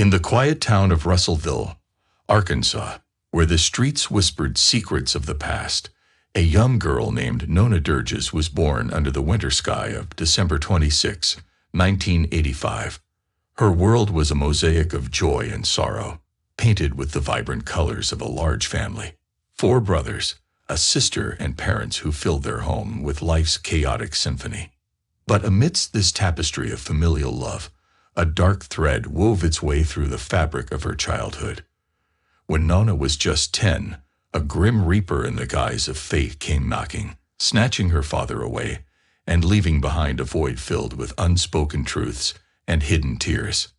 In the quiet town of Russellville, Arkansas, where the streets whispered secrets of the past, a young girl named Nona Dergues was born under the winter sky of December 26, 1985. Her world was a mosaic of joy and sorrow, painted with the vibrant colors of a large family. 4 brothers, a sister, and parents who filled their home with life's chaotic symphony. But amidst this tapestry of familial love, a dark thread wove its way through the fabric of her childhood. When Nona was just 10, a grim reaper in the guise of fate came knocking, snatching her father away, and leaving behind a void filled with unspoken truths and hidden tears.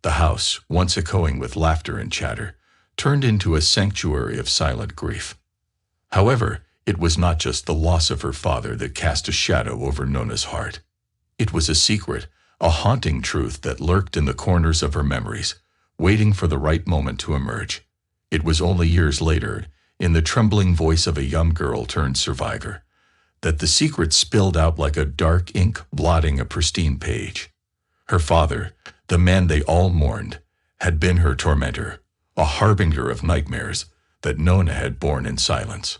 The house, once echoing with laughter and chatter, turned into a sanctuary of silent grief. However, it was not just the loss of her father that cast a shadow over Nona's heart. It was a secret, a haunting truth that lurked in the corners of her memories, waiting for the right moment to emerge. It was only years later, in the trembling voice of a young girl turned survivor, that the secret spilled out like a dark ink blotting a pristine page. Her father, the man they all mourned, had been her tormentor, a harbinger of nightmares that Nona had borne in silence.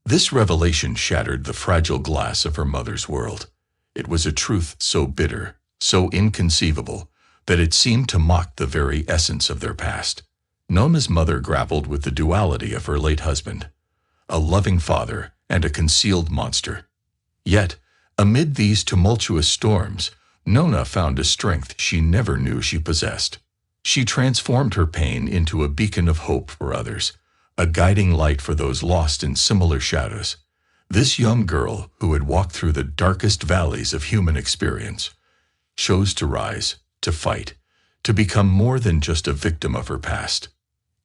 This revelation shattered the fragile glass of her mother's world. It was a truth so bitter, so inconceivable, that it seemed to mock the very essence of their past. Nona's mother grappled with the duality of her late husband, a loving father and a concealed monster. Yet, amid these tumultuous storms, Nona found a strength she never knew she possessed. She transformed her pain into a beacon of hope for others, a guiding light for those lost in similar shadows. This young girl, who had walked through the darkest valleys of human experience, chose to rise, to fight, to become more than just a victim of her past.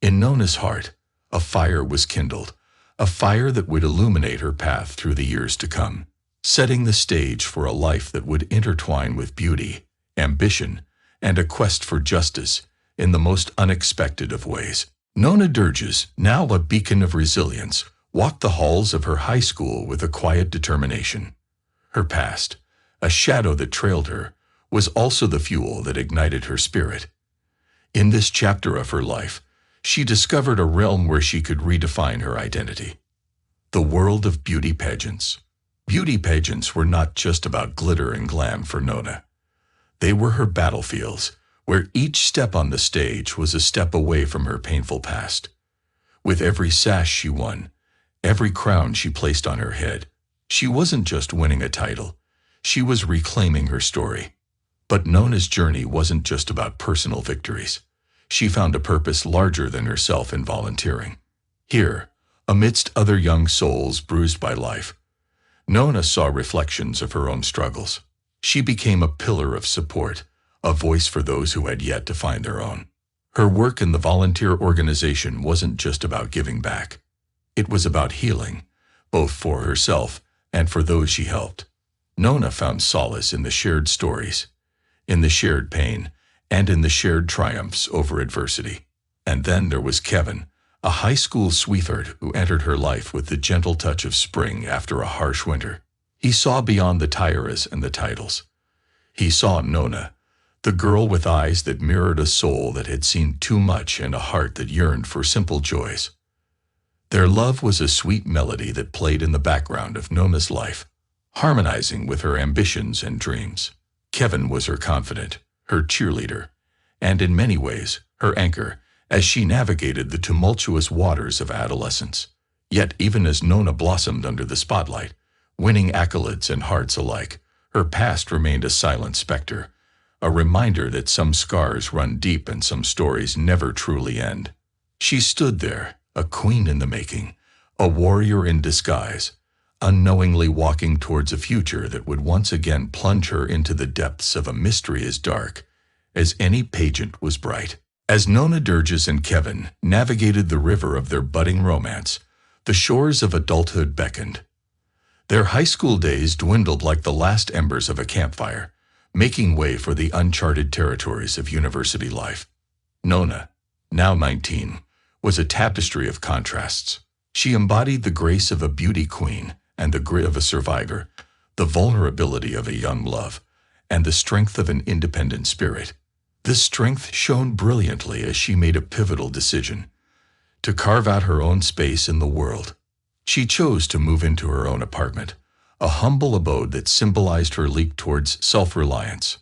In Nona's heart, a fire was kindled, a fire that would illuminate her path through the years to come, setting the stage for a life that would intertwine with beauty, ambition, and a quest for justice in the most unexpected of ways. Nona Dergues, now a beacon of resilience, walked the halls of her high school with a quiet determination. Her past, a shadow that trailed her, was also the fuel that ignited her spirit. In this chapter of her life, she discovered a realm where she could redefine her identity. The world of beauty pageants. Beauty pageants were not just about glitter and glam for Nona. They were her battlefields, where each step on the stage was a step away from her painful past. With every sash she won, every crown she placed on her head, she wasn't just winning a title, she was reclaiming her story. But Nona's journey wasn't just about personal victories. She found a purpose larger than herself in volunteering. Here, amidst other young souls bruised by life, Nona saw reflections of her own struggles. She became a pillar of support, a voice for those who had yet to find their own. Her work in the volunteer organization wasn't just about giving back. It was about healing, both for herself and for those she helped. Nona found solace in the shared stories, in the shared pain, and in the shared triumphs over adversity. And then there was Kevin, a high school sweetheart who entered her life with the gentle touch of spring after a harsh winter. He saw beyond the tiaras and the titles. He saw Nona, the girl with eyes that mirrored a soul that had seen too much and a heart that yearned for simple joys. Their love was a sweet melody that played in the background of Nona's life, harmonizing with her ambitions and dreams. Kevin was her confidant, her cheerleader, and in many ways, her anchor, as she navigated the tumultuous waters of adolescence. Yet even as Nona blossomed under the spotlight, winning accolades and hearts alike, her past remained a silent specter, a reminder that some scars run deep and some stories never truly end. She stood there, a queen in the making, a warrior in disguise, unknowingly walking towards a future that would once again plunge her into the depths of a mystery as dark as any pageant was bright. As Nona Dergues and Kevin navigated the river of their budding romance, the shores of adulthood beckoned. Their high school days dwindled like the last embers of a campfire, making way for the uncharted territories of university life. Nona, now 19, was a tapestry of contrasts. She embodied the grace of a beauty queen and the grit of a survivor, the vulnerability of a young love, and the strength of an independent spirit. This strength shone brilliantly as she made a pivotal decision to carve out her own space in the world. She chose to move into her own apartment, a humble abode that symbolized her leap towards self-reliance.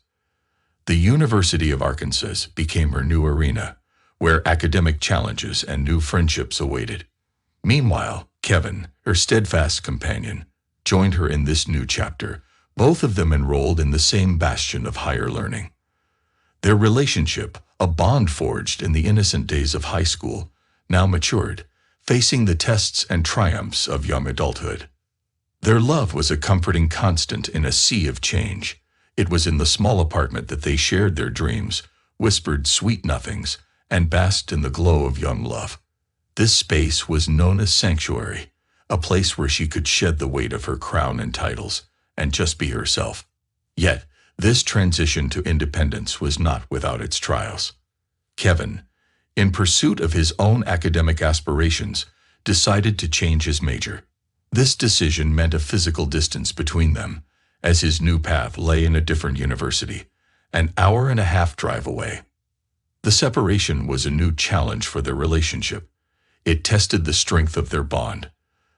The University of Arkansas became her new arena, where academic challenges and new friendships awaited. Meanwhile, Kevin, her steadfast companion, joined her in this new chapter, both of them enrolled in the same bastion of higher learning. Their relationship, a bond forged in the innocent days of high school, now matured, facing the tests and triumphs of young adulthood. Their love was a comforting constant in a sea of change. It was in the small apartment that they shared their dreams, whispered sweet nothings, and basked in the glow of young love. This space was Nona's sanctuary, a place where she could shed the weight of her crown and titles, and just be herself. Yet, this transition to independence was not without its trials. Kevin, in pursuit of his own academic aspirations, decided to change his major. This decision meant a physical distance between them, as his new path lay in a different university, an hour-and-a-half drive away. The separation was a new challenge for their relationship. It tested the strength of their bond,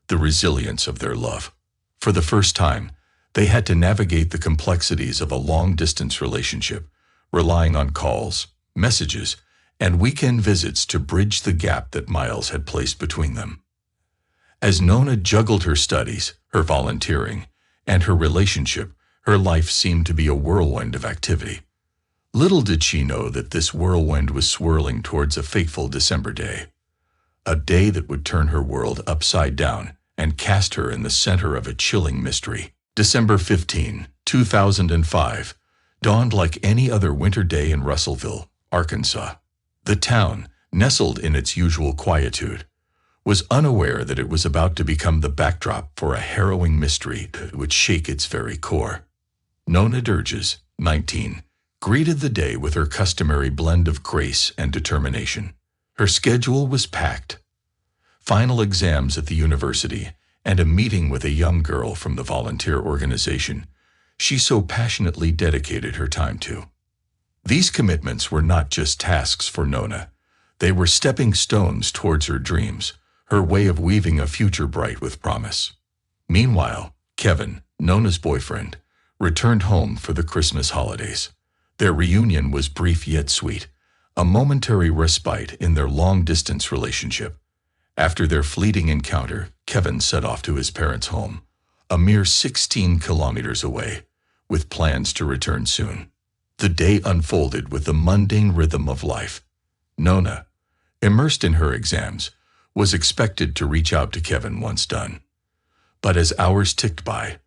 the resilience of their love. For the first time, they had to navigate the complexities of a long-distance relationship, relying on calls, messages, and weekend visits to bridge the gap that miles had placed between them. As Nona juggled her studies, her volunteering, and her relationship, her life seemed to be a whirlwind of activity. Little did she know that this whirlwind was swirling towards a fateful December day. A day that would turn her world upside down and cast her in the center of a chilling mystery. December 15, 2005, dawned like any other winter day in Russellville, Arkansas. The town, nestled in its usual quietude, was unaware that it was about to become the backdrop for a harrowing mystery that would shake its very core. Nona Dergues, 19, greeted the day with her customary blend of grace and determination. Her schedule was packed. Final exams at the university and a meeting with a young girl from the volunteer organization she so passionately dedicated her time to. These commitments were not just tasks for Nona. They were stepping stones towards her dreams, her way of weaving a future bright with promise. Meanwhile, Kevin, Nona's boyfriend, returned home for the Christmas holidays. Their reunion was brief yet sweet, a momentary respite in their long-distance relationship. After their fleeting encounter, Kevin set off to his parents' home, a mere 16 kilometers away, with plans to return soon. The day unfolded with the mundane rhythm of life. Nona, immersed in her exams, was expected to reach out to Kevin once done. But as hours ticked by,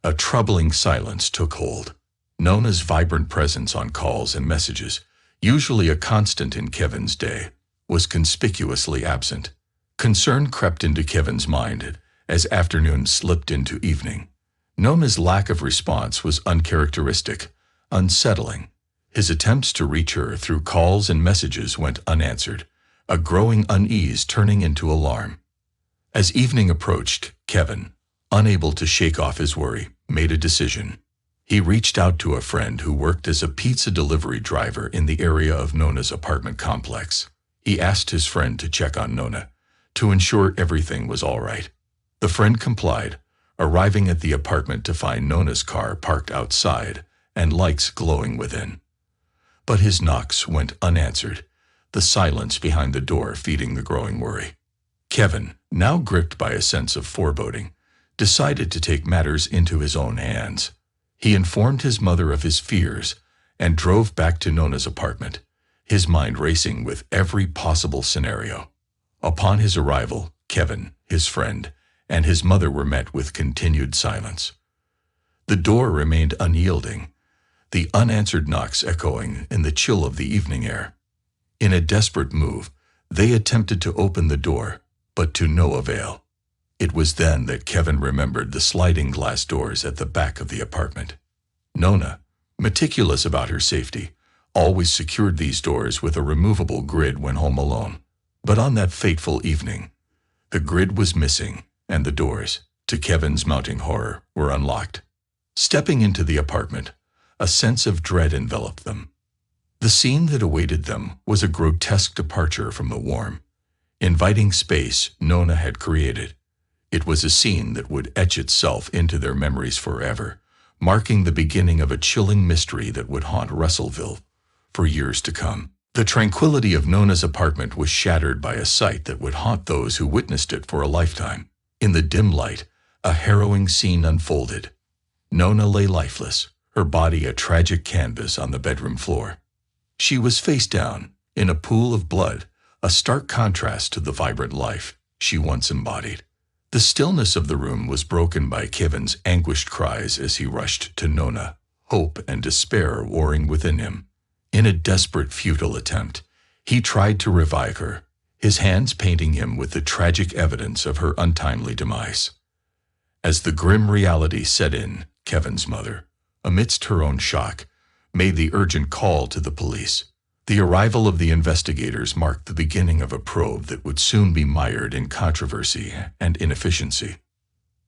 a troubling silence took hold. Nona's vibrant presence on calls and messages, usually a constant in Kevin's day, was conspicuously absent. Concern crept into Kevin's mind as afternoon slipped into evening. Nona's lack of response was uncharacteristic, unsettling. His attempts to reach her through calls and messages went unanswered, a growing unease turning into alarm. As evening approached, Kevin, unable to shake off his worry, made a decision. He reached out to a friend who worked as a pizza delivery driver in the area of Nona's apartment complex. He asked his friend to check on Nona, to ensure everything was all right. The friend complied, arriving at the apartment to find Nona's car parked outside and lights glowing within. But his knocks went unanswered, the silence behind the door feeding the growing worry. Kevin, now gripped by a sense of foreboding, decided to take matters into his own hands. He informed his mother of his fears and drove back to Nona's apartment, his mind racing with every possible scenario. Upon his arrival, Kevin, his friend, and his mother were met with continued silence. The door remained unyielding, the unanswered knocks echoing in the chill of the evening air. In a desperate move, they attempted to open the door, but to no avail. It was then that Kevin remembered the sliding glass doors at the back of the apartment. Nona, meticulous about her safety, always secured these doors with a removable grid when home alone. But on that fateful evening, the grid was missing, and the doors, to Kevin's mounting horror, were unlocked. Stepping into the apartment, a sense of dread enveloped them. The scene that awaited them was a grotesque departure from the warm, inviting space Nona had created. It was a scene that would etch itself into their memories forever, marking the beginning of a chilling mystery that would haunt Russellville for years to come. The tranquility of Nona's apartment was shattered by a sight that would haunt those who witnessed it for a lifetime. In the dim light, a harrowing scene unfolded. Nona lay lifeless, her body a tragic canvas on the bedroom floor. She was face down, in a pool of blood, a stark contrast to the vibrant life she once embodied. The stillness of the room was broken by Kevin's anguished cries as he rushed to Nona, hope and despair warring within him. In a desperate, futile attempt, he tried to revive her, his hands painting him with the tragic evidence of her untimely demise. As the grim reality set in, Kevin's mother, amidst her own shock, made the urgent call to the police. The arrival of the investigators marked the beginning of a probe that would soon be mired in controversy and inefficiency.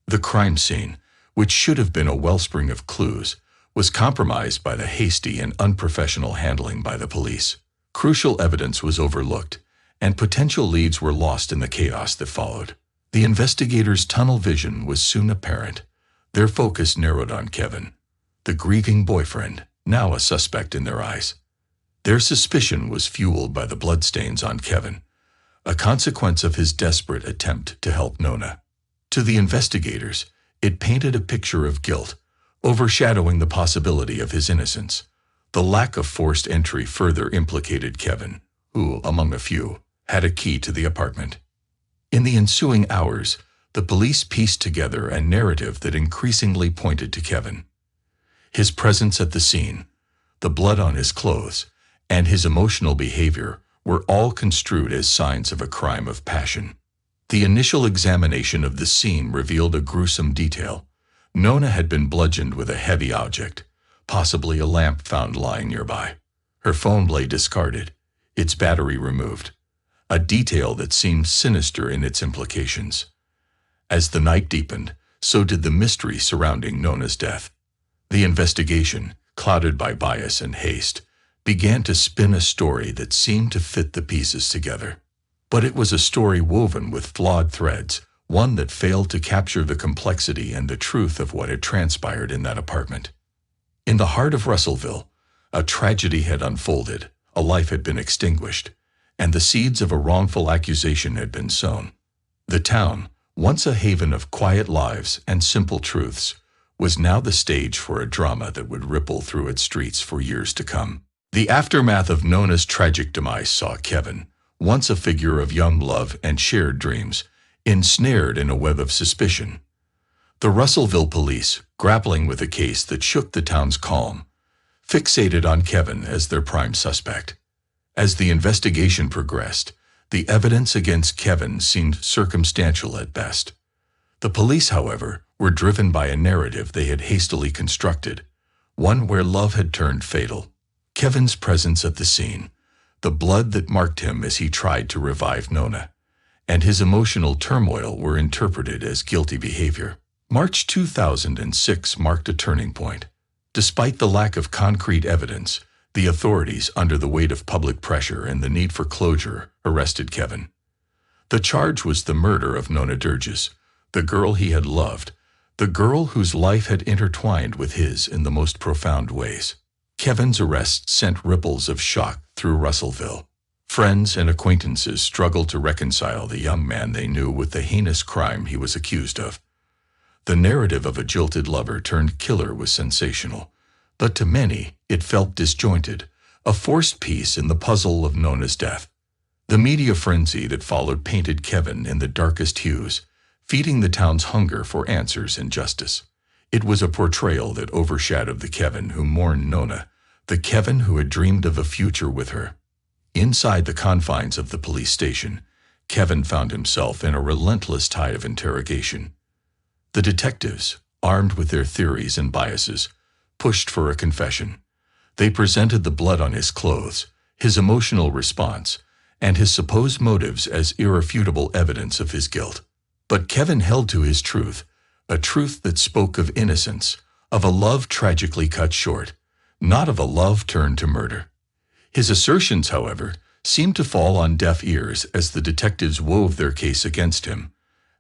The crime scene, which should have been a wellspring of clues, was compromised by the hasty and unprofessional handling by the police. Crucial evidence was overlooked, and potential leads were lost in the chaos that followed. The investigators' tunnel vision was soon apparent. Their focus narrowed on Kevin, the grieving boyfriend, now a suspect in their eyes. Their suspicion was fueled by the bloodstains on Kevin, a consequence of his desperate attempt to help Nona. To the investigators, it painted a picture of guilt, overshadowing the possibility of his innocence. The lack of forced entry further implicated Kevin, who, among a few, had a key to the apartment. In the ensuing hours, the police pieced together a narrative that increasingly pointed to Kevin. His presence at the scene, the blood on his clothes, and his emotional behavior were all construed as signs of a crime of passion. The initial examination of the scene revealed a gruesome detail. Nona had been bludgeoned with a heavy object, possibly a lamp found lying nearby. Her phone lay discarded, its battery removed, a detail that seemed sinister in its implications. As the night deepened, so did the mystery surrounding Nona's death. The investigation, clouded by bias and haste, began to spin a story that seemed to fit the pieces together. But it was a story woven with flawed threads, one that failed to capture the complexity and the truth of what had transpired in that apartment. In the heart of Russellville, a tragedy had unfolded, a life had been extinguished, and the seeds of a wrongful accusation had been sown. The town, once a haven of quiet lives and simple truths, was now the stage for a drama that would ripple through its streets for years to come. The aftermath of Nona's tragic demise saw Kevin, once a figure of young love and shared dreams, ensnared in a web of suspicion. The Russellville police, grappling with a case that shook the town's calm, fixated on Kevin as their prime suspect. As the investigation progressed, the evidence against Kevin seemed circumstantial at best. The police, however, were driven by a narrative they had hastily constructed, one where love had turned fatal. Kevin's presence at the scene, the blood that marked him as he tried to revive Nona, and his emotional turmoil were interpreted as guilty behavior. March 2006 marked a turning point. Despite the lack of concrete evidence, the authorities, under the weight of public pressure and the need for closure, arrested Kevin. The charge was the murder of Nona Dergues, the girl he had loved, the girl whose life had intertwined with his in the most profound ways. Kevin's arrest sent ripples of shock through Russellville. Friends and acquaintances struggled to reconcile the young man they knew with the heinous crime he was accused of. The narrative of a jilted lover turned killer was sensational, but to many it felt disjointed, a forced piece in the puzzle of Nona's death. The media frenzy that followed painted Kevin in the darkest hues, feeding the town's hunger for answers and justice. It was a portrayal that overshadowed the Kevin who mourned Nona, the Kevin who had dreamed of a future with her. Inside the confines of the police station, Kevin found himself in a relentless tide of interrogation. The detectives, armed with their theories and biases, pushed for a confession. They presented the blood on his clothes, his emotional response, and his supposed motives as irrefutable evidence of his guilt. But Kevin held to his truth, a truth that spoke of innocence, of a love tragically cut short, not of a love turned to murder. His assertions, however, seemed to fall on deaf ears as the detectives wove their case against him,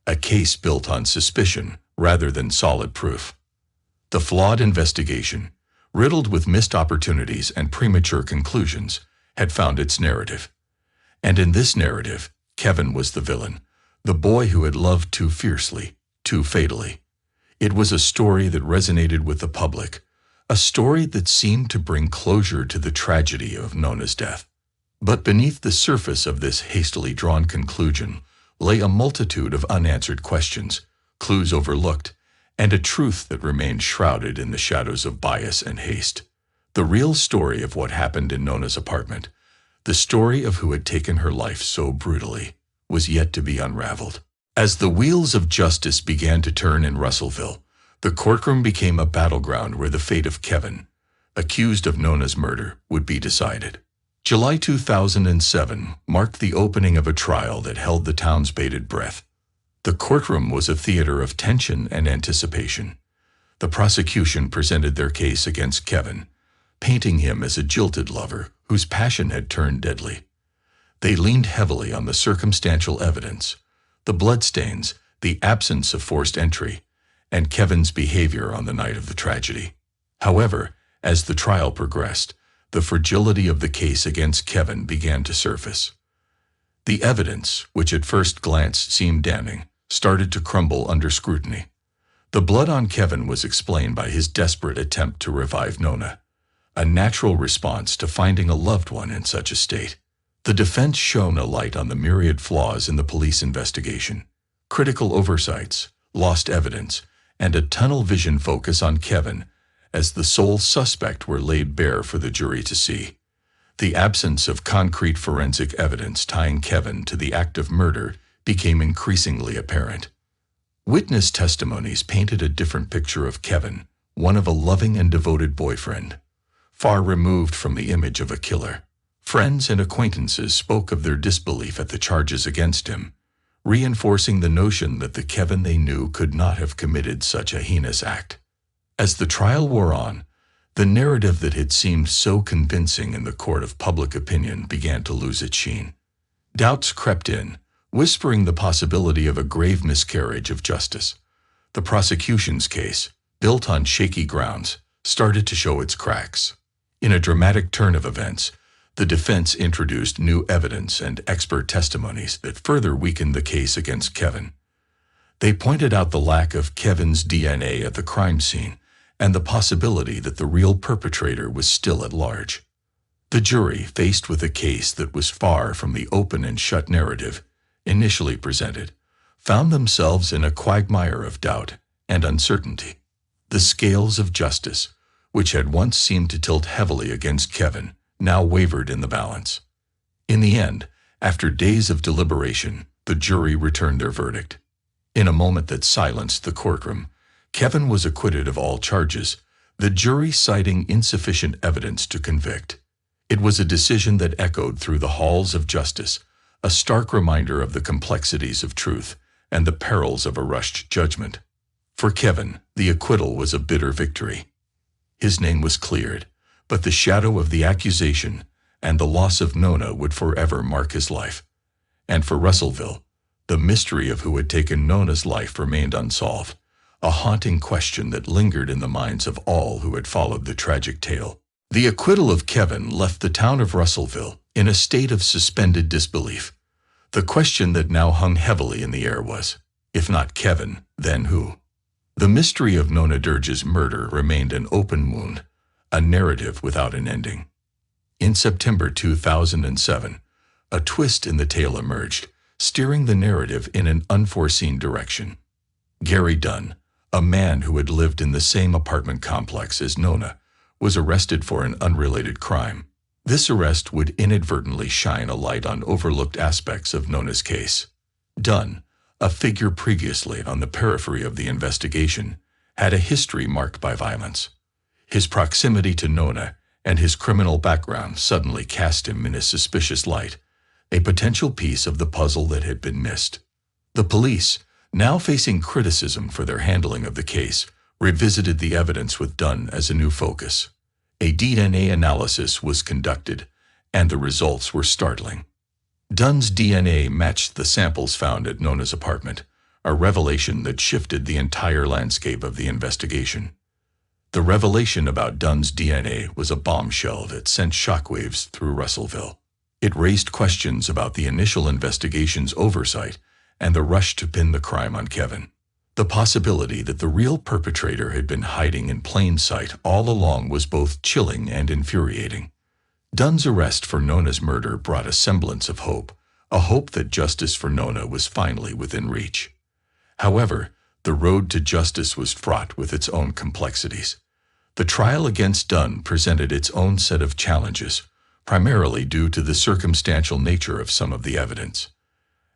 a case built on suspicion rather than solid proof. The flawed investigation, riddled with missed opportunities and premature conclusions, had found its narrative. And in this narrative, Kevin was the villain, the boy who had loved too fiercely, too fatally. It was a story that resonated with the public, a story that seemed to bring closure to the tragedy of Nona's death. But beneath the surface of this hastily drawn conclusion lay a multitude of unanswered questions, clues overlooked, and a truth that remained shrouded in the shadows of bias and haste. The real story of what happened in Nona's apartment, the story of who had taken her life so brutally, was yet to be unraveled. As the wheels of justice began to turn in Russellville, the courtroom became a battleground where the fate of Kevin, accused of Nona's murder, would be decided. July 2007 marked the opening of a trial that held the town's bated breath. The courtroom was a theater of tension and anticipation. The prosecution presented their case against Kevin, painting him as a jilted lover whose passion had turned deadly. They leaned heavily on the circumstantial evidence, the bloodstains, the absence of forced entry, and Kevin's behavior on the night of the tragedy. However, as the trial progressed, the fragility of the case against Kevin began to surface. The evidence, which at first glance seemed damning, started to crumble under scrutiny. The blood on Kevin was explained by his desperate attempt to revive Nona, a natural response to finding a loved one in such a state. The defense shone a light on the myriad flaws in the police investigation, critical oversights, lost evidence, and a tunnel vision focus on Kevin as the sole suspect were laid bare for the jury to see. The absence of concrete forensic evidence tying Kevin to the act of murder became increasingly apparent. Witness testimonies painted a different picture of Kevin, one of a loving and devoted boyfriend, far removed from the image of a killer. Friends and acquaintances spoke of their disbelief at the charges against him, reinforcing the notion that the Kevin they knew could not have committed such a heinous act. As the trial wore on, the narrative that had seemed so convincing in the court of public opinion began to lose its sheen. Doubts crept in, whispering the possibility of a grave miscarriage of justice. The prosecution's case, built on shaky grounds, started to show its cracks. In a dramatic turn of events, the defense introduced new evidence and expert testimonies that further weakened the case against Kevin. They pointed out the lack of Kevin's DNA at the crime scene and the possibility that the real perpetrator was still at large. The jury, faced with a case that was far from the open and shut narrative initially presented, found themselves in a quagmire of doubt and uncertainty. The scales of justice, which had once seemed to tilt heavily against Kevin, now wavered in the balance. In the end, after days of deliberation, the jury returned their verdict. In a moment that silenced the courtroom, Kevin was acquitted of all charges, the jury citing insufficient evidence to convict. It was a decision that echoed through the halls of justice, a stark reminder of the complexities of truth and the perils of a rushed judgment. For Kevin, the acquittal was a bitter victory. His name was cleared, but the shadow of the accusation and the loss of Nona would forever mark his life. And for Russellville, the mystery of who had taken Nona's life remained unsolved, a haunting question that lingered in the minds of all who had followed the tragic tale. The acquittal of Kevin left the town of Russellville in a state of suspended disbelief. The question that now hung heavily in the air was, if not Kevin, then who? The mystery of Nona Dergues' murder remained an open wound, a narrative without an ending. In September 2007, a twist in the tale emerged, steering the narrative in an unforeseen direction. Gary Dunn, a man who had lived in the same apartment complex as Nona, was arrested for an unrelated crime. This arrest would inadvertently shine a light on overlooked aspects of Nona's case. Dunn, a figure previously on the periphery of the investigation, had a history marked by violence. His proximity to Nona and his criminal background suddenly cast him in a suspicious light, a potential piece of the puzzle that had been missed. The police, now facing criticism for their handling of the case, revisited the evidence with Dunn as a new focus. A DNA analysis was conducted, and the results were startling. Dunn's DNA matched the samples found at Nona's apartment, a revelation that shifted the entire landscape of the investigation. The revelation about Dunn's DNA was a bombshell that sent shockwaves through Russellville. It raised questions about the initial investigation's oversight and the rush to pin the crime on Kevin. The possibility that the real perpetrator had been hiding in plain sight all along was both chilling and infuriating. Dunn's arrest for Nona's murder brought a semblance of hope, a hope that justice for Nona was finally within reach. However, the road to justice was fraught with its own complexities. The trial against Dunn presented its own set of challenges, primarily due to the circumstantial nature of some of the evidence.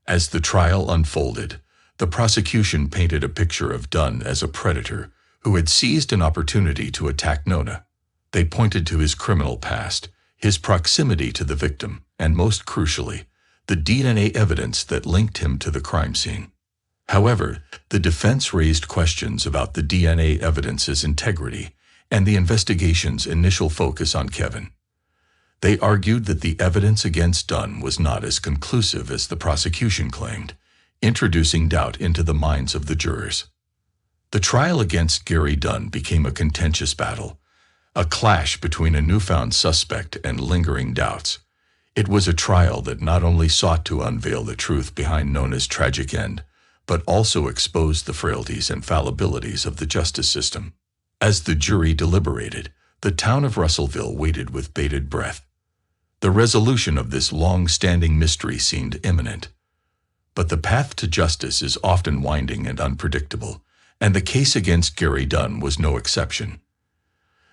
As the trial unfolded, the prosecution painted a picture of Dunn as a predator who had seized an opportunity to attack Nona. They pointed to his criminal past, his proximity to the victim, and most crucially, the DNA evidence that linked him to the crime scene. However, the defense raised questions about the DNA evidence's integrity and the investigation's initial focus on Kevin. They argued that the evidence against Dunn was not as conclusive as the prosecution claimed, introducing doubt into the minds of the jurors. The trial against Gary Dunn became a contentious battle, a clash between a newfound suspect and lingering doubts. It was a trial that not only sought to unveil the truth behind Nona's tragic end, but also exposed the frailties and fallibilities of the justice system. As the jury deliberated, the town of Russellville waited with bated breath. The resolution of this long-standing mystery seemed imminent. But the path to justice is often winding and unpredictable, and the case against Gary Dunn was no exception.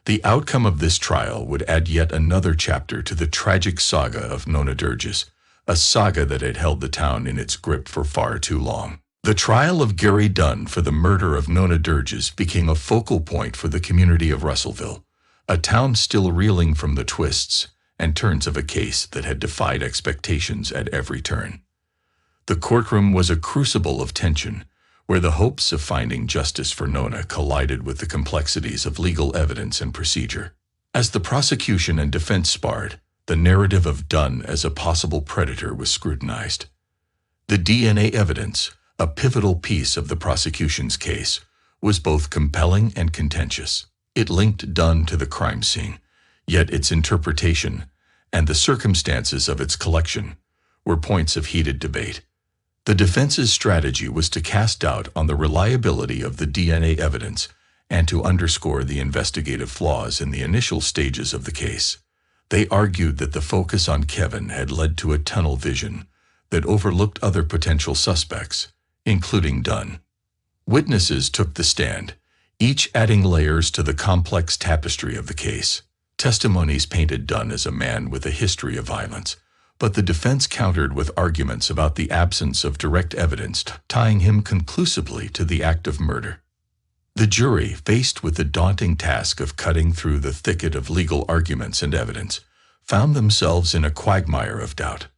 The outcome of this trial would add yet another chapter to the tragic saga of Nona Dergues, a saga that had held the town in its grip for far too long. The trial of Gary Dunn for the murder of Nona Dergues became a focal point for the community of Russellville, a town still reeling from the twists and turns of a case that had defied expectations at every turn. The courtroom was a crucible of tension, where the hopes of finding justice for Nona collided with the complexities of legal evidence and procedure. As the prosecution and defense sparred, the narrative of Dunn as a possible predator was scrutinized. The DNA evidence, a pivotal piece of the prosecution's case, was both compelling and contentious. It linked Dunn to the crime scene, yet its interpretation and the circumstances of its collection were points of heated debate. The defense's strategy was to cast doubt on the reliability of the DNA evidence and to underscore the investigative flaws in the initial stages of the case. They argued that the focus on Kevin had led to a tunnel vision that overlooked other potential suspects, including Dunn. Witnesses took the stand, each adding layers to the complex tapestry of the case. Testimonies painted Dunn as a man with a history of violence, but the defense countered with arguments about the absence of direct evidence tying him conclusively to the act of murder. The jury, faced with the daunting task of cutting through the thicket of legal arguments and evidence, found themselves in a quagmire of doubt.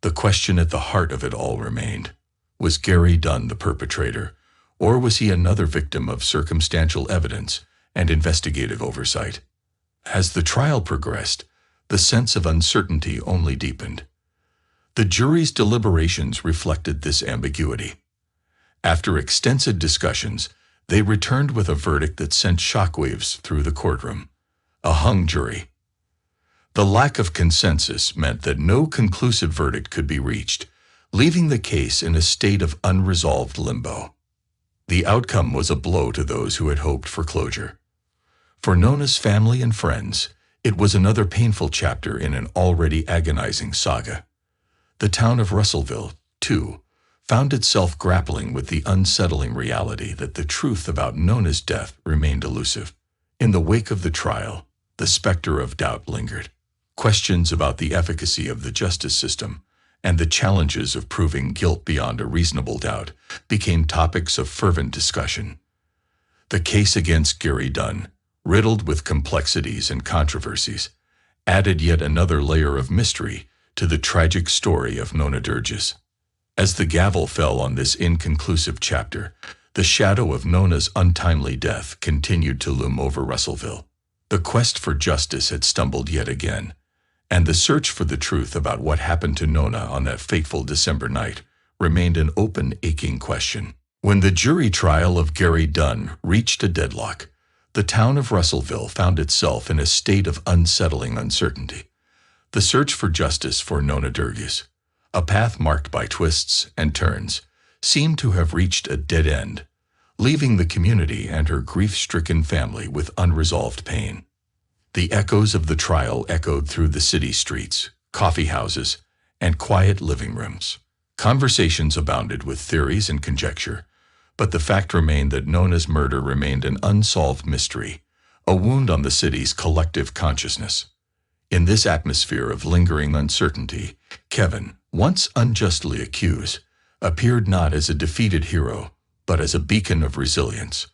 The question at the heart of it all remained: was Gary Dunn the perpetrator, or was he another victim of circumstantial evidence and investigative oversight? As the trial progressed, the sense of uncertainty only deepened. The jury's deliberations reflected this ambiguity. After extensive discussions, they returned with a verdict that sent shockwaves through the courtroom: a hung jury. The lack of consensus meant that no conclusive verdict could be reached, leaving the case in a state of unresolved limbo. The outcome was a blow to those who had hoped for closure. For Nona's family and friends, it was another painful chapter in an already agonizing saga. The town of Russellville, too, found itself grappling with the unsettling reality that the truth about Nona's death remained elusive. In the wake of the trial, the specter of doubt lingered. Questions about the efficacy of the justice system and the challenges of proving guilt beyond a reasonable doubt became topics of fervent discussion. The case against Gary Dunn, riddled with complexities and controversies, added yet another layer of mystery to the tragic story of Nona Dergues. As the gavel fell on this inconclusive chapter, the shadow of Nona's untimely death continued to loom over Russellville. The quest for justice had stumbled yet again, and the search for the truth about what happened to Nona on that fateful December night remained an open, aching question. When the jury trial of Gary Dunn reached a deadlock, the town of Russellville found itself in a state of unsettling uncertainty. The search for justice for Nona Dergues, a path marked by twists and turns, seemed to have reached a dead end, leaving the community and her grief-stricken family with unresolved pain. The echoes of the trial echoed through the city streets, coffee houses, and quiet living rooms. Conversations abounded with theories and conjecture, but the fact remained that Nona's murder remained an unsolved mystery, a wound on the city's collective consciousness. In this atmosphere of lingering uncertainty, Kevin, once unjustly accused, appeared not as a defeated hero, but as a beacon of resilience.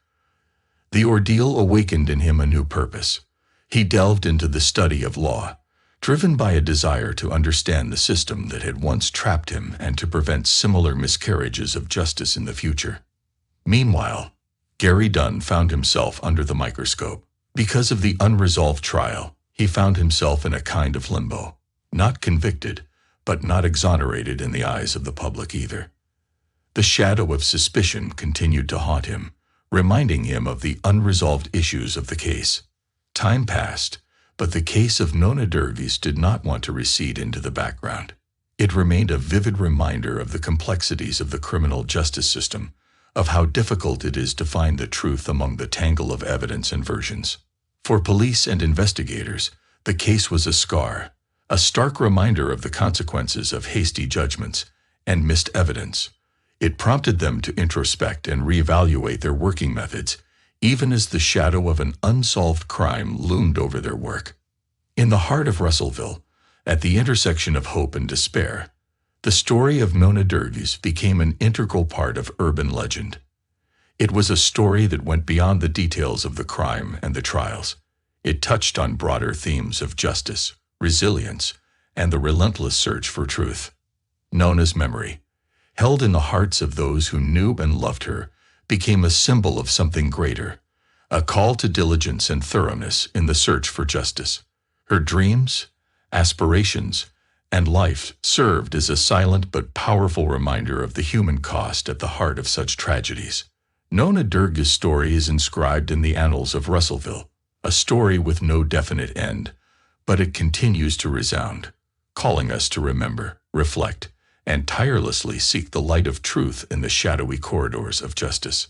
The ordeal awakened in him a new purpose. He delved into the study of law, driven by a desire to understand the system that had once trapped him and to prevent similar miscarriages of justice in the future. Meanwhile, Gary Dunn found himself under the microscope. Because of the unresolved trial, he found himself in a kind of limbo, not convicted, but not exonerated in the eyes of the public either. The shadow of suspicion continued to haunt him, reminding him of the unresolved issues of the case. Time passed, but the case of Nona Dergues did not want to recede into the background. It remained a vivid reminder of the complexities of the criminal justice system, of how difficult it is to find the truth among the tangle of evidence and versions. For police and investigators, the case was a scar, a stark reminder of the consequences of hasty judgments and missed evidence. It prompted them to introspect and reevaluate their working methods, even as the shadow of an unsolved crime loomed over their work. In the heart of Russellville, at the intersection of hope and despair, the story of Nona Dergues became an integral part of urban legend. It was a story that went beyond the details of the crime and the trials. It touched on broader themes of justice, resilience, and the relentless search for truth. Nona's memory, held in the hearts of those who knew and loved her, became a symbol of something greater, a call to diligence and thoroughness in the search for justice. Her dreams, aspirations, and life served as a silent but powerful reminder of the human cost at the heart of such tragedies. Nona Dergues' story is inscribed in the annals of Russellville, a story with no definite end, but it continues to resound, calling us to remember, reflect, and tirelessly seek the light of truth in the shadowy corridors of justice.